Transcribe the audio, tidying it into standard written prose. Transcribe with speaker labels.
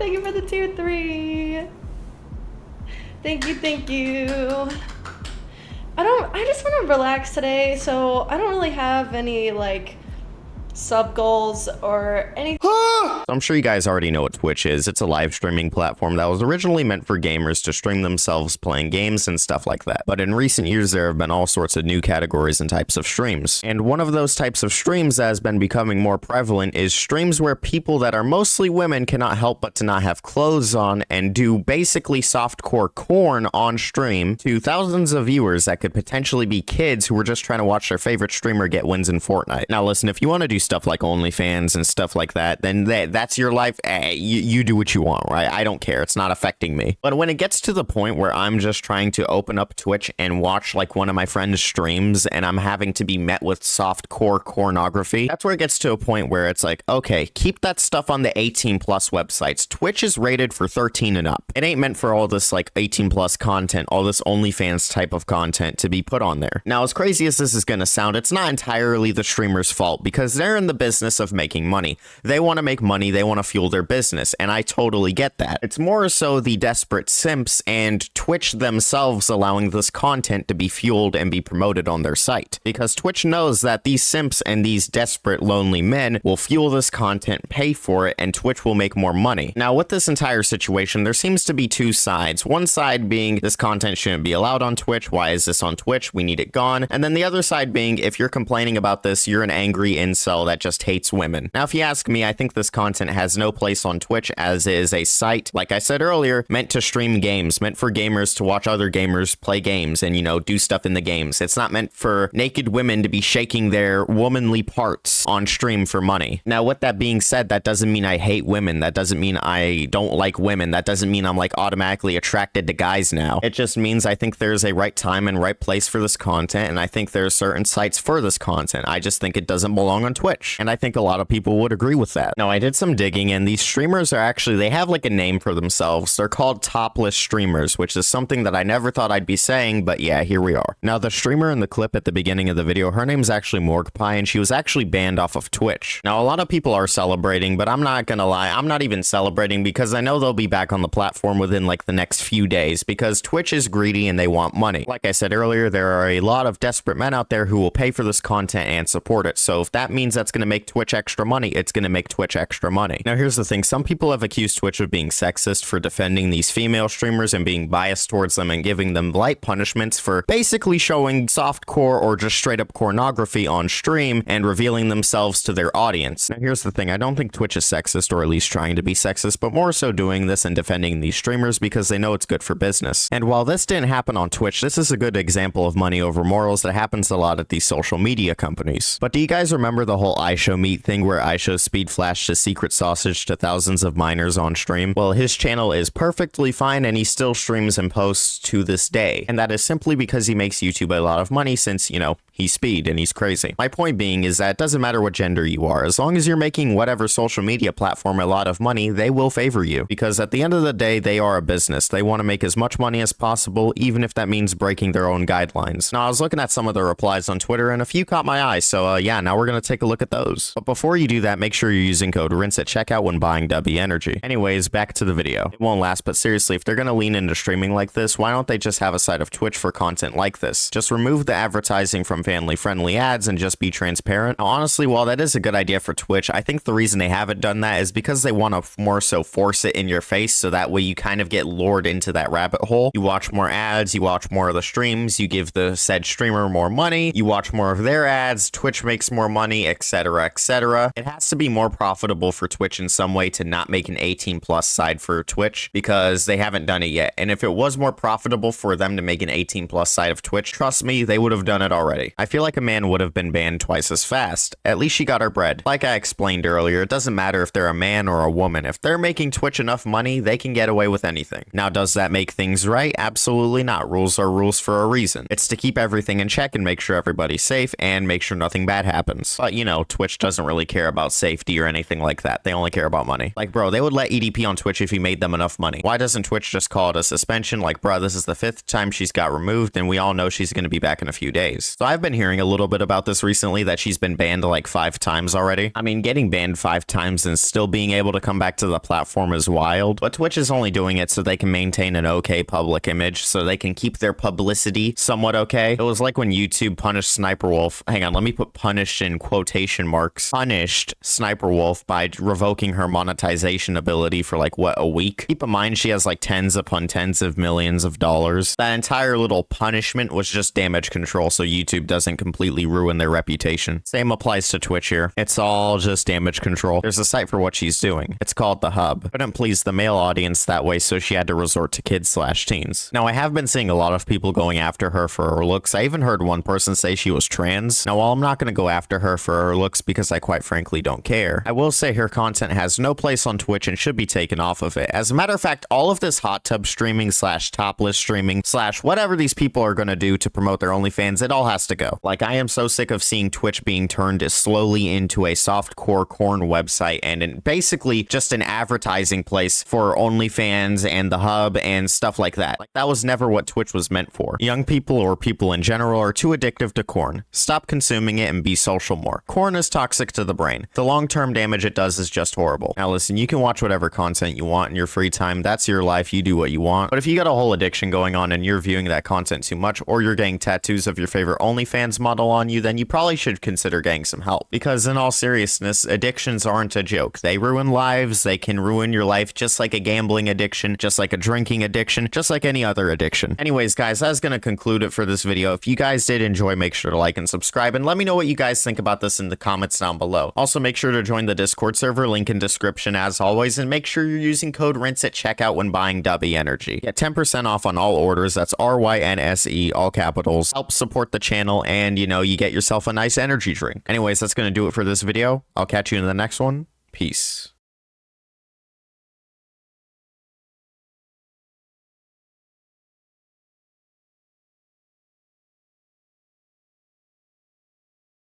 Speaker 1: Thank you for the tier 3. Thank you, thank you. I just want to relax today, so I don't really have any, like, sub goals or any.
Speaker 2: I'm sure you guys already know what Twitch is. It's a live streaming platform that was originally meant for gamers to stream themselves playing games and stuff like that. But in recent years, there have been all sorts of new categories and types of streams. And one of those types of streams that has been becoming more prevalent is streams where people that are mostly women cannot help but to not have clothes on and do basically softcore corn on stream to thousands of viewers that could potentially be kids who were just trying to watch their favorite streamer get wins in Fortnite. Now listen, if you want to do stuff like OnlyFans and stuff like that, then that's your life. You do what you want, right? I don't care. It's not affecting me. But when it gets to the point where I'm just trying to open up Twitch and watch like one of my friends' streams and I'm having to be met with softcore pornography, that's where it gets to a point where it's like, okay, keep that stuff on the 18 plus websites. Twitch is rated for 13 and up. It ain't meant for all this like 18 plus content, all this OnlyFans type of content to be put on there. Now, as crazy as this is going to sound, it's not entirely the streamer's fault because they're in the business of making money. They want to make money, they want to fuel their business, and I totally get that. It's more so the desperate simps and Twitch themselves allowing this content to be fueled and be promoted on their site. Because Twitch knows that these simps and these desperate lonely men will fuel this content, pay for it, and Twitch will make more money. Now, with this entire situation, there seems to be two sides. One side being, this content shouldn't be allowed on Twitch, why is this on Twitch, we need it gone. And then the other side being, if you're complaining about this, you're an angry incel that just hates women. Now, if you ask me, I think this content has no place on Twitch as is a site, like I said earlier, meant to stream games, meant for gamers to watch other gamers play games and, you know, do stuff in the games. It's not meant for naked women to be shaking their womanly parts on stream for money. Now, with that being said, that doesn't mean I hate women. That doesn't mean I don't like women. That doesn't mean I'm like automatically attracted to guys now. It just means I think there's a right time and right place for this content, and I think there are certain sites for this content. I just think it doesn't belong on Twitch, and I think a lot of people would agree with that. Now, I did some digging, and these streamers are actually, they have like a name for themselves. They're called Topless Streamers, which is something that I never thought I'd be saying, but yeah, here we are. Now, the streamer in the clip at the beginning of the video, her name's actually Morgpie, and she was actually banned off of Twitch. Now, a lot of people are celebrating, but I'm not gonna lie, I'm not even celebrating because I know they'll be back on the platform within like the next few days because Twitch is greedy and they want money. Like I said earlier, there are a lot of desperate men out there who will pay for this content and support it. So if that means that's gonna make Twitch extra money, it's gonna make Twitch extra money. Now, here's the thing. Some people have accused Twitch of being sexist for defending these female streamers and being biased towards them and giving them light punishments for basically showing softcore or just straight up pornography on stream and revealing themselves to their audience. Now, here's the thing. I don't think Twitch is sexist or at least trying to be sexist, but more so doing this and defending these streamers because they know it's good for business. And while this didn't happen on Twitch, this is a good example of money over morals that happens a lot at these social media companies. But do you guys remember the whole IShowMeat thing where IShow speed flashed his secret sausage to thousands of minors on stream? Well, his channel is perfectly fine and he still streams and posts to this day. And that is simply because he makes YouTube a lot of money since, you know, he's speed and he's crazy. My point being is that it doesn't matter what gender you are. As long as you're making whatever social media platform a lot of money, they will favor you. Because at the end of the day, they are a business. They want to make as much money as possible, even if that means breaking their own guidelines. Now, I was looking at some of the replies on Twitter and a few caught my eye. So yeah, now we're going to take a look at those. But before you do that, make sure you're using code RINSE at checkout when buying W Energy. Anyways, back to the video. It won't last, but seriously, if they're going to lean into streaming like this, why don't they just have a side of Twitch for content like this? Just remove the advertising from family-friendly ads and just be transparent. Now, honestly, while that is a good idea for Twitch, I think the reason they haven't done that is because they want to more so force it in your face, so that way you kind of get lured into that rabbit hole. You watch more ads, you watch more of the streams, you give the said streamer more money, you watch more of their ads, Twitch makes more money, etc, etc. It has to be more profitable for Twitch in some way to not make an 18 plus side for Twitch because they haven't done it yet. And if it was more profitable for them to make an 18 plus side of Twitch, trust me, they would have done it already. I feel like a man would have been banned twice as fast. At least she got her bread. Like I explained earlier, it doesn't matter if they're a man or a woman. If they're making Twitch enough money, they can get away with anything. Now, does that make things right? Absolutely not. Rules are rules for a reason. It's to keep everything in check and make sure everybody's safe and make sure nothing bad happens. But, you know, know, Twitch doesn't really care about safety or anything like that. They only care about money. Like, bro, they would let EDP on Twitch if he made them enough money. Why doesn't Twitch just call it a suspension? Like, bro, this is the 5th time she's got removed, and we all know she's going to be back in a few days. So I've been hearing a little bit about this recently, that she's been banned like 5 times already. I mean, getting banned 5 times and still being able to come back to the platform is wild, but Twitch is only doing it so they can maintain an okay public image, so they can keep their publicity somewhat okay. It was like when YouTube punished Sniper Wolf. Hang on, let me put punished in quotation marks. Punished Sniper Wolf by revoking her monetization ability for like, what, a week? Keep in mind, she has like tens upon tens of millions of dollars. That entire little punishment was just damage control so YouTube doesn't completely ruin their reputation. Same applies to Twitch here. It's all just damage control. There's a site for what she's doing. It's called The Hub. Couldn't please the male audience that way, so she had to resort to kids/teens. Now, I have been seeing a lot of people going after her for her looks. I even heard one person say she was trans. Now, while I'm not going to go after her for her looks because I quite frankly don't care, I will say her content has no place on Twitch and should be taken off of it. As a matter of fact, all of this hot tub streaming / topless streaming / whatever these people are going to do to promote their OnlyFans, it all has to go. Like, I am so sick of seeing Twitch being turned slowly into a softcore corn website and basically just an advertising place for OnlyFans and the Hub and stuff like that. Like, that was never what Twitch was meant for. Young people or people in general are too addictive to corn. Stop consuming it and be social more. Corn is toxic to the brain. The long-term damage it does is just horrible. Now listen, you can watch whatever content you want in your free time. That's your life. You do what you want. But if you got a whole addiction going on and you're viewing that content too much, or you're getting tattoos of your favorite OnlyFans model on you, then you probably should consider getting some help. Because in all seriousness, addictions aren't a joke. They ruin lives. They can ruin your life, just like a gambling addiction, just like a drinking addiction, just like any other addiction. Anyways, guys, that's going to conclude it for this video. If you guys did enjoy, make sure to like and subscribe, and let me know what you guys think about this in the comments down below. Also, make sure to join the Discord server, link in description as always, and make sure you're using code RINSE at checkout when buying Dubby Energy. Get 10% off on all orders. That's RYNSE, all capitals. Help support the channel, and you know, you get yourself a nice energy drink. Anyways, that's going to do it for this video. I'll catch you in the next one. Peace.